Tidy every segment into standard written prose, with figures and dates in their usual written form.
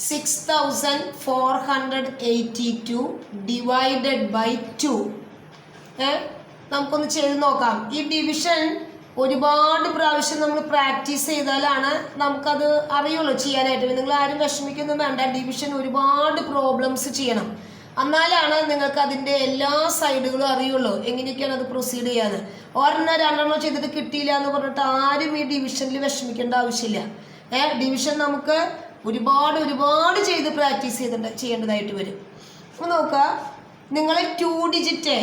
6482 divided by 2. നമുക്കൊന്ന് ചെയ്ത് നോക്കാം. ഈ ഡിവിഷൻ ഒരുപാട് പ്രാവശ്യം നമ്മൾ പ്രാക്ടീസ് ചെയ്താലാണ് നമുക്കത് അറിയുള്ളൂ ചെയ്യാനായിട്ട്. നിങ്ങൾ ആരും വിഷമിക്കൊന്നും വേണ്ട. ഡിവിഷൻ ഒരുപാട് പ്രോബ്ലംസ് ചെയ്യണം, എന്നാലാണ് നിങ്ങൾക്ക് അതിൻ്റെ എല്ലാ സൈഡുകളും അറിയുള്ളൂ, എങ്ങനെയൊക്കെയാണ് അത് പ്രൊസീഡ് ചെയ്യാന്ന്. ഒരെണ്ണം രണ്ടെണ്ണോ ചെയ്തിട്ട് കിട്ടിയില്ല എന്ന് പറഞ്ഞിട്ട് ആരും ഈ ഡിവിഷനിൽ വിഷമിക്കേണ്ട ആവശ്യമില്ല. ഡിവിഷൻ നമുക്ക് ഒരുപാട് ചെയ്ത് പ്രാക്ടീസ് ചെയ്യേണ്ടതായിട്ട് വരും. അപ്പോൾ നോക്കുക, നിങ്ങൾ 2 ഡിജിറ്റ്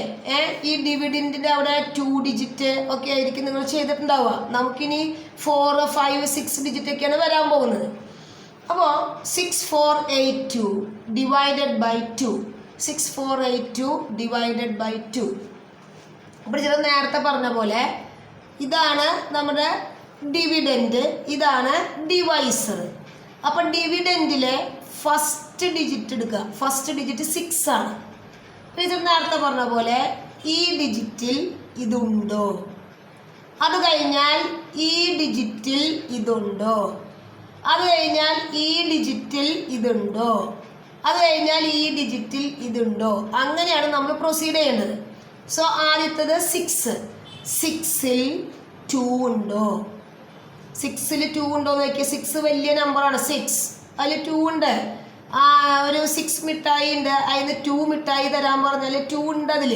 ഈ ഡിവിഡൻറ്റിൻ്റെ അവിടെ 2 ഡിജിറ്റ് ഒക്കെ ആയിരിക്കും നിങ്ങൾ ചെയ്തിട്ടുണ്ടാവുക. നമുക്കിനി 4, 5, 6 ഡിജിറ്റ് ഒക്കെയാണ് വരാൻ പോകുന്നത്. അപ്പോൾ 6482 ഡിവൈഡഡ് ബൈ 2. 6482 divided by 2. അപ്പോൾ ചില നേരത്തെ പറഞ്ഞ പോലെ ഇതാണ് നമ്മുടെ ഡിവിഡൻറ്റ്, ഇതാണ് ഡിവൈസർ. അപ്പം ഡിവിഡൻറ്റിലെ ഫസ്റ്റ് ഡിജിറ്റ് എടുക്കുക. ഫസ്റ്റ് ഡിജിറ്റ് 6 ആണ്. ടീച്ചർ നേരത്തെ പറഞ്ഞ പോലെ ഈ ഡിജിറ്റിൽ ഇതുണ്ടോ, അത് കഴിഞ്ഞാൽ ഈ ഡിജിറ്റിൽ ഇതുണ്ടോ, അത് കഴിഞ്ഞാൽ ഈ ഡിജിറ്റിൽ ഇതുണ്ടോ, അത് കഴിഞ്ഞാൽ ഈ ഡിജിറ്റിൽ ഇതുണ്ടോ, അങ്ങനെയാണ് നമ്മൾ പ്രൊസീഡ് ചെയ്യേണ്ടത്. സോ ആദ്യത്തത് 6. 6ൽ 2 ഉണ്ടോ? 6ൽ 2 ഉണ്ടോ എന്ന് നോക്കിയാൽ 6 വലിയ നമ്പറാണ്. 6 അതിൽ 2 ഉണ്ട്. ഒരു 6 മിഠായി ഉണ്ട്, അതിന് 2 മിഠായി തരാൻ പറഞ്ഞാൽ 2 ഉണ്ട് അതിൽ.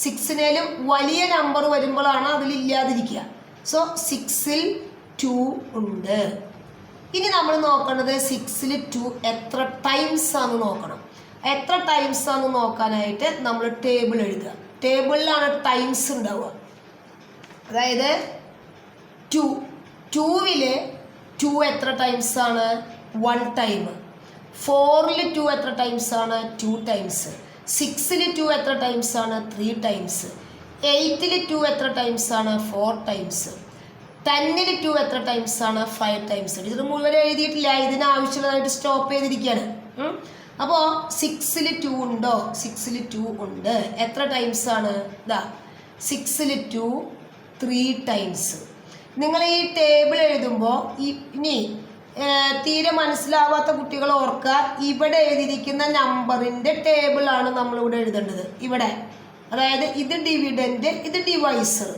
6നേലും വലിയ നമ്പർ വരുമ്പോഴാണ് അതിലില്ലാതിരിക്കുക. സോ 6ൽ 2 ഉണ്ട്. ഇനി നമ്മൾ നോക്കേണ്ടത് 6ൽ 2 എത്ര ടൈംസ് ആണെന്ന് നോക്കണം. എത്ര ടൈംസ് ആണെന്ന് നോക്കാനായിട്ട് നമ്മൾ ടേബിൾ എഴുതുക. ടേബിളിലാണ് ടൈംസ് ഉണ്ടാവുക. അതായത് 2ൽ 2 എത്ര ടൈംസ് ആണ്? 1 ടൈം. 4ൽ 2 എത്ര ടൈംസ് ആണ്? 2 ടൈംസ്. 6ൽ 2 എത്ര ടൈംസ് ആണ്? 3 ടൈംസ്. 8ൽ 2 എത്ര ടൈംസ് ആണ്? 4 ടൈംസ്. 10ൽ 2 എത്ര ടൈംസ് ആണ്? 5 ടൈംസ്. ഇത് മുഴുവൻ എഴുതിയിട്ടില്ല, ഇതിനാവശ്യമുള്ളതായിട്ട് സ്റ്റോപ്പ് ചെയ്തിരിക്കുകയാണ്. അപ്പോൾ 6ൽ 2 ഉണ്ടോ? 6ൽ 2 ഉണ്ട്. എത്ര ടൈംസ് ആണ്? ഇതാ 6ൽ 2 3 ടൈംസ്. നിങ്ങൾ ഈ ടേബിൾ എഴുതുമ്പോൾ ഇനി തീരെ മനസ്സിലാവാത്ത കുട്ടികൾ ഓർക്കുക, ഇവിടെ എഴുതിയിരിക്കുന്ന നമ്പറിൻ്റെ ടേബിളാണ് നമ്മളിവിടെ എഴുതേണ്ടത്. ഇവിടെ അതായത് ഇത് ഡിവിഡൻറ്റ്, ഇത് ഡിവൈസർ.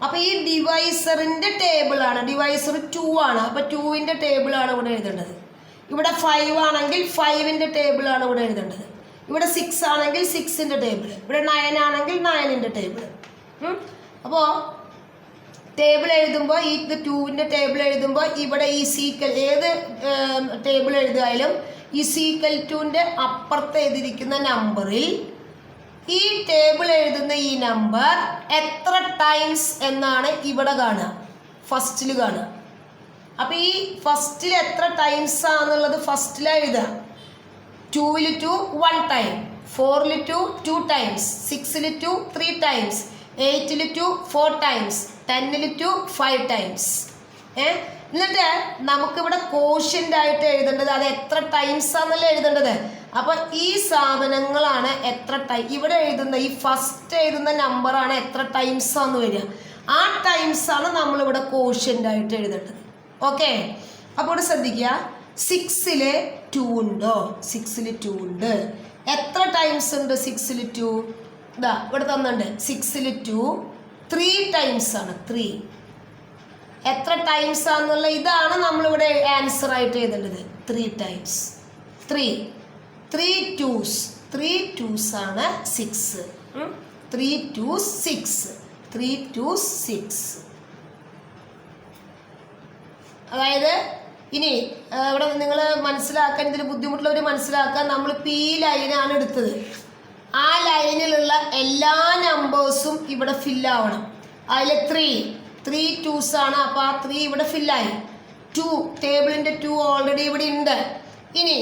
അപ്പോൾ ഈ ഡിവൈസറിൻ്റെ ടേബിളാണ്. ഡിവൈസർ 2 ആണ്. അപ്പോൾ 2ൻ്റെ ടേബിളാണ് ഇവിടെ എഴുതേണ്ടത്. ഇവിടെ 5 ആണെങ്കിൽ 5ൻ്റെ ടേബിളാണ് ഇവിടെ എഴുതേണ്ടത്. ഇവിടെ 6 ആണെങ്കിൽ 6ൻ്റെ ടേബിൾ. ഇവിടെ 9 ആണെങ്കിൽ 9ൻ്റെ ടേബിൾ. അപ്പോൾ ടേബിൾ എഴുതുമ്പോൾ ഈ 2ൻ്റെ ടേബിൾ എഴുതുമ്പോൾ ഇവിടെ ഈക്വൽ ഏത് ടേബിൾ എഴുതിയാലും ഈക്വൽ ടുൻ്റെ അപ്പുറത്ത് എഴുതിയിരിക്കുന്ന നമ്പറിൽ ഈ ടേബിൾ എഴുതുന്ന ഈ നമ്പർ എത്ര ടൈംസ് എന്നാണ് ഇവിടെ കാണുക, ഫസ്റ്റിൽ കാണുക. അപ്പോൾ ഈ ഫസ്റ്റിൽ എത്ര ടൈംസ് ആണെന്നുള്ളത് ഫസ്റ്റിലാണ് എഴുതുക. 2ൽ 2 1 ടൈം, 4ൽ 2 2 ടൈംസ്, 6ൽ 2 3 ടൈംസ്, 8ൽ 2 4 ടൈംസ്, 10ൽ 2 5 ടൈംസ്. എന്നിട്ട് നമുക്കിവിടെ കോഷ്യൻ്റ് ആയിട്ട് എഴുതേണ്ടത് അത് എത്ര ടൈംസ് ആണെന്നല്ലേ എഴുതേണ്ടത്. അപ്പോൾ ഈ സാധനങ്ങളാണ് എത്ര ഇവിടെ എഴുതുന്ന ഈ ഫസ്റ്റ് എഴുതുന്ന നമ്പറാണ് എത്ര ടൈംസ് ആണെന്ന് വരിക. ആ ടൈംസ് ആണ് നമ്മളിവിടെ കോഷ്യൻ്റ് ആയിട്ട് എഴുതേണ്ടത്. ഓക്കെ, അപ്പോൾ ഇവിടെ ശ്രദ്ധിക്കുക, 6ൽ 2 ഉണ്ടോ? 6ൽ 2 ഉണ്ട്. എത്ര ടൈംസ് ഉണ്ട് 6ൽ 2? ഇതാ ഇവിടെ തന്നിട്ടുണ്ട്. 6ൽ 2 3 ടൈംസ് ആണ്. 3 എത്ര ടൈംസ് ആണെന്നുള്ള ഇതാണ് നമ്മളിവിടെ ആൻസർ ആയിട്ട് എഴുതേണ്ടത്. 3 ടൈംസ്. 3 2s. 3 2s ആണ് 6. 3 2s 6. 3 2s 6. അതായത് ഇനി ഇവിടെ നിങ്ങൾ മനസ്സിലാക്കാൻ, ഇതിൽ ബുദ്ധിമുട്ടുള്ളവർ മനസ്സിലാക്കാൻ, നമ്മൾ ഈ ലൈനാണ് എടുത്തത്. ആ ലൈനിലുള്ള എല്ലാ നമ്പേഴ്സും ഇവിടെ ഫില്ലാവണം. അതിൽ 3 2s ആണ്. അപ്പോൾ ആ 3 ഇവിടെ ഫില്ലായി. 2 ടേബിളിൻ്റെ 2 ഓൾറെഡി ഇവിടെ ഉണ്ട്. ഇനി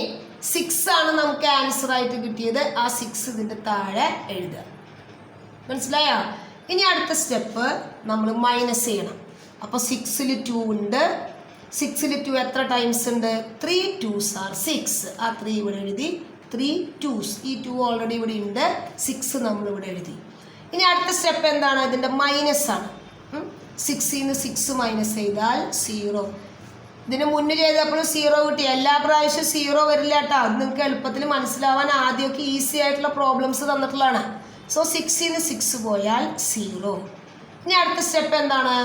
6 ആണ് നമുക്ക് ആൻസർ ആയിട്ട് കിട്ടിയത്. ആ 6 ഇതിൻ്റെ താഴെ എഴുതുക. മനസ്സിലായോ? ഇനി അടുത്ത സ്റ്റെപ്പ് നമ്മൾ മൈനസ് ചെയ്യണം. അപ്പോൾ 6ൽ 2 ഉണ്ട്. 6ൽ 2 എത്ര ടൈംസ് ഉണ്ട്? 3 2s are 6. ആ 3 ഇവിടെ എഴുതി. 3 2s. ഈ 2 ഓൾറെഡി ഇവിടെ ഉണ്ട്. 6 നമ്മളിവിടെ എഴുതി. ഇനി അടുത്ത സ്റ്റെപ്പ് എന്താണ്? ഇതിൻ്റെ മൈനസ് ആണ്. 6ൽ നിന്ന് 6 മൈനസ് ചെയ്താൽ 0. ഇതിന് മുന്നേ ചെയ്തപ്പോഴും 0 കിട്ടി. എല്ലാ പ്രാവശ്യവും 0 വരില്ല കേട്ടോ. അത് നിങ്ങൾക്ക് എളുപ്പത്തിൽ മനസ്സിലാവാൻ ആദ്യമൊക്കെ ഈസി ആയിട്ടുള്ള പ്രോബ്ലംസ് തന്നിട്ടുള്ളതാണ്. സോ 6ൽ നിന്ന് 6 പോയാൽ 0. ഇനി അടുത്ത സ്റ്റെപ്പ് എന്താണ്?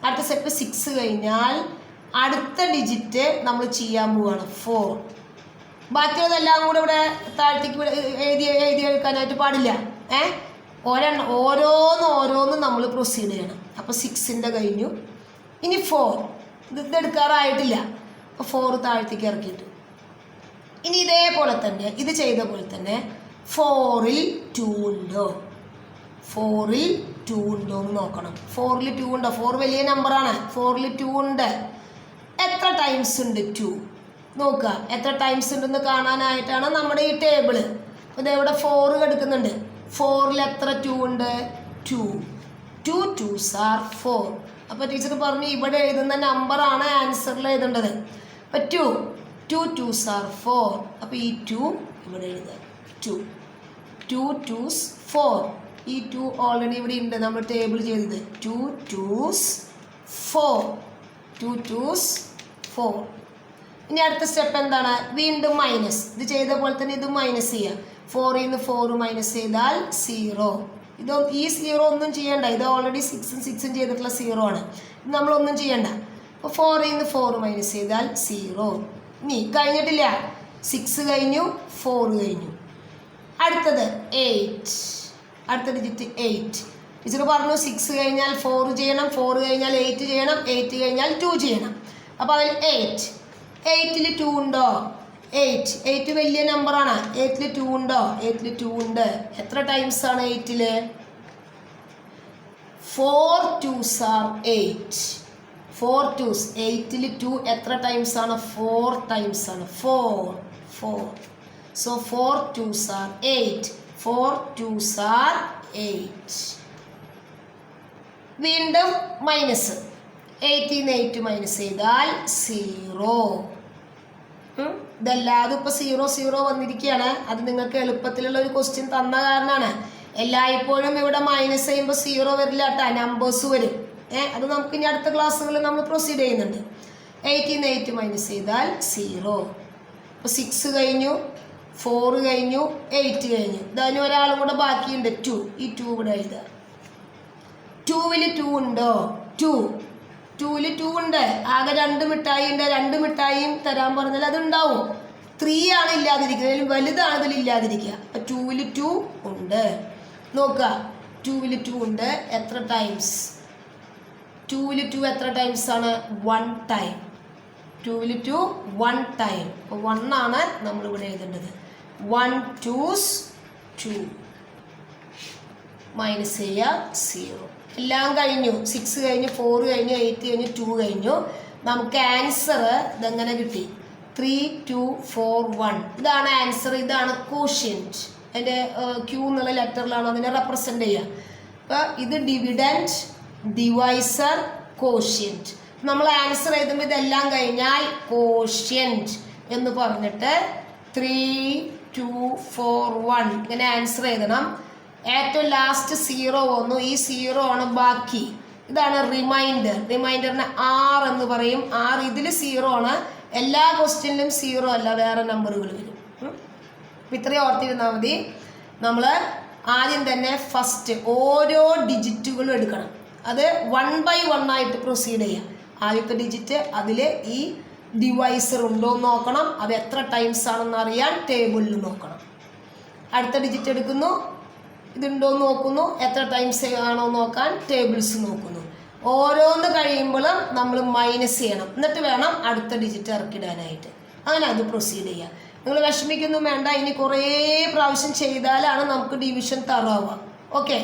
അടുത്ത സ്റ്റെപ്പ് 6 കഴിഞ്ഞാൽ അടുത്ത ഡിജിറ്റ് നമ്മൾ ചെയ്യാൻ പോവുകയാണ് 4. ബാക്കിയുള്ളതെല്ലാം കൂടെ ഇവിടെ താഴത്തേക്ക് എഴുതി എടുക്കാനായിട്ട് പാടില്ല. ഓരോന്നും നമ്മൾ പ്രൊസീഡ് ചെയ്യണം. അപ്പോൾ 6ൻ്റെ കഴിഞ്ഞു. ഇനി 4 ഇത് എടുക്കാറായിട്ടില്ല. അപ്പോൾ 4 താഴത്തേക്ക് ഇറക്കിയിട്ടു. ഇനി ഇതേപോലെ തന്നെ ഇത് ചെയ്ത പോലെ തന്നെ 4ൽ 2 ഉണ്ടോ, 4ൽ 2 ഉണ്ടോ എന്ന് നോക്കണം. 4ൽ 2 ഉണ്ടോ? 4 വലിയ നമ്പറാണ്. 4ൽ 2 ഉണ്ട്. എത്ര ടൈംസ് ഉണ്ട് 2? നോക്കുക എത്ര ടൈംസ് ഉണ്ടെന്ന് കാണാനായിട്ടാണ് നമ്മുടെ ഈ ടേബിള്. അപ്പോൾ ഇതെവിടെ 4 കിടക്കുന്നുണ്ട്. 4ൽ എത്ര 2 ഉണ്ട്? 2. 2 2s are 4. അപ്പോൾ ടീച്ചർ പറഞ്ഞു ഇവിടെ എഴുതുന്ന നമ്പറാണ് ആൻസറിൽ എഴുതേണ്ടത്. അപ്പോൾ 2 2s are 4. അപ്പോൾ ഈ 2 ഇവിടെ എഴുതുക. 2 2s 4. ഈ 2 ഓൾറെഡി ഇവിടെ ഉണ്ട്, നമ്മൾ ടേബിൾ ചെയ്തത്. 2 2s 4. 2 2s 4. ഇനി അടുത്ത സ്റ്റെപ്പ് എന്താണ്? വീണ്ടും മൈനസ്. ഇത് ചെയ്ത പോലെ തന്നെ ഇത് മൈനസ് ചെയ്യുക. 4ൽ നിന്ന് 4 മൈനസ് ചെയ്താൽ 0. ഈ 0 ഒന്നും ചെയ്യണ്ട. ഇത് ഓൾറെഡി 6ഉം 6ഉം ചെയ്തിട്ടുള്ള 0 ആണ്. ഇത് നമ്മളൊന്നും ചെയ്യണ്ട. അപ്പോൾ 4ൽ നിന്ന് 4 മൈനസ് ചെയ്താൽ 0. ഇനി കഴിഞ്ഞിട്ടില്ല. 6 കഴിഞ്ഞു, 4 കഴിഞ്ഞു. അടുത്തത് 8. അടുത്ത ഡിജിറ്റ് 8. ടീച്ചർ പറഞ്ഞു 6 കഴിഞ്ഞാൽ 4 ചെയ്യണം, 4 കഴിഞ്ഞാൽ 8 ചെയ്യണം, 8 കഴിഞ്ഞാൽ 2 ചെയ്യണം. അപ്പോൾ അതിൽ 8ൽ 2 ഉണ്ടോ? 8 വലിയ നമ്പറാണ്. 8ൽ 2 ഉണ്ടോ? 8ൽ 2 ഉണ്ട്. എത്ര ടൈംസ് ആണ് 8ൽ? 4 2s are 8. 4 2s. 8ൽ 2 എത്ര ടൈംസ് ആണ്? 4 ടൈംസ് ആണ്. 4. So 4 2s are 8. 4 2s are 8. വീണ്ടും മൈനസ്. 8ൽ നിന്ന് 8 മൈനസ് ചെയ്താൽ 0. ഇതല്ലാതെ ഇപ്പോൾ 0 വന്നിരിക്കുകയാണ്. അത് നിങ്ങൾക്ക് എളുപ്പത്തിലുള്ള ഒരു ക്വസ്റ്റ്യൻ തന്ന കാരണമാണ്. എല്ലായ്പ്പോഴും ഇവിടെ മൈനസ് ചെയ്യുമ്പോൾ 0 വരില്ല കേട്ടോ, നമ്പേഴ്സ് വരും. അത് നമുക്ക് ഇനി അടുത്ത ക്ലാസ്സുകളിൽ നമ്മൾ പ്രൊസീഡ് ചെയ്യുന്നുണ്ട്. 8ൽ നിന്ന് 8 മൈനസ് ചെയ്താൽ 0. അപ്പോൾ 6 കഴിഞ്ഞു, 4 കഴിഞ്ഞു, 8 കഴിഞ്ഞു. ഇതിന് ഒരാളും കൂടെ ബാക്കിയുണ്ട് 2. ഈ 2 ഇവിടെ എഴുതുക. 2ൽ 2 ഉണ്ടോ? 2ൽ 2 ഉണ്ട്. ആകെ 2 മിഠായി ഉണ്ട്. 2 മിഠായിയും തരാൻ പറഞ്ഞാൽ അതുണ്ടാവും. 3 ആണ് ഇല്ലാതിരിക്കുന്നത്, വലുതാണ് ഇതിൽ ഇല്ലാതിരിക്കുക. അപ്പം 2ൽ 2 ഉണ്ട്. നോക്കുക 2ൽ 2 ഉണ്ട്. എത്ര ടൈംസ്? 2ൽ 2 എത്ര ടൈംസ് ആണ്? 1 ടൈം. 2ൽ 2 1 ടൈം. അപ്പോൾ 1 ആണ് നമ്മളിവിടെ എഴുതേണ്ടത്. 1 2s 2 മൈനസ് ചെയ്യുക 0. എല്ലാം കഴിഞ്ഞു. 6 കഴിഞ്ഞു, 4 കഴിഞ്ഞു, 8 കഴിഞ്ഞു, 2 കഴിഞ്ഞു. നമുക്ക് ആൻസർ ഇതെങ്ങനെ കിട്ടി? 3 2 4 1. ഇതാണ് ആൻസർ. ഇതാണ് കോഷ്യൻറ്റ്. അതിൻ്റെ ക്യൂ എന്നുള്ള ലെറ്ററിലാണ് അതിനെ റെപ്രസെൻ്റ് ചെയ്യുക. അപ്പോൾ ഇത് ഡിവിഡൻറ്റ്, ഡിവൈസർ, കോഷ്യൻറ്റ്. നമ്മൾ ആൻസർ എഴുതുമ്പോൾ ഇതെല്ലാം കഴിഞ്ഞാൽ കോഷ്യൻറ്റ് എന്ന് പറഞ്ഞിട്ട് 3 2 4 1 ഇങ്ങനെ ആൻസർ എഴുതണം. ഏറ്റവും ലാസ്റ്റ് 0 വന്നു. ഈ 0 ആണ് ബാക്കി. ഇതാണ് റിമൈൻഡർ. റിമൈൻഡറിന് R എന്ന് പറയും. R ഇതിൽ 0 ആണ്. എല്ലാ ക്വസ്റ്റ്യനിലും 0 അല്ല, വേറെ നമ്പറുകൾ വരും. അപ്പം ഇത്രയും ഓർത്തിരുന്നാൽ മതി. നമ്മൾ ആദ്യം തന്നെ ഫസ്റ്റ് ഓരോ ഡിജിറ്റുകളും എടുക്കണം. അത് 1 by 1 ആയിട്ട് പ്രൊസീഡ് ചെയ്യാം. ആദ്യത്തെ ഡിജിറ്റ് അതിൽ ഈ ഡിവൈസർ ഉണ്ടോ എന്ന് നോക്കണം. അത് എത്ര ടൈംസ് ആണെന്ന് അറിയാൻ ടേബിളിൽ നോക്കണം. അടുത്ത ഡിജിറ്റ് എടുക്കുന്നു, ഇതുണ്ടോ എന്ന് നോക്കുന്നു. എത്ര ടൈംസ് ആണോ നോക്കാൻ ടേബിൾസ് നോക്കുന്നു. ഓരോന്ന് കഴിയുമ്പോഴും നമ്മൾ മൈനസ് ചെയ്യണം. എന്നിട്ട് വേണം അടുത്ത ഡിജിറ്റ് ഇറക്കിടാനായിട്ട്. അങ്ങനെ അത് പ്രൊസീഡ് ചെയ്യുക. നിങ്ങൾ വിഷമിക്കൊന്നും വേണ്ട. ഇനി കുറേ പ്രാവശ്യം ചെയ്താലാണ് നമുക്ക് ഡിവിഷൻ തറാവുക. ഓക്കെ.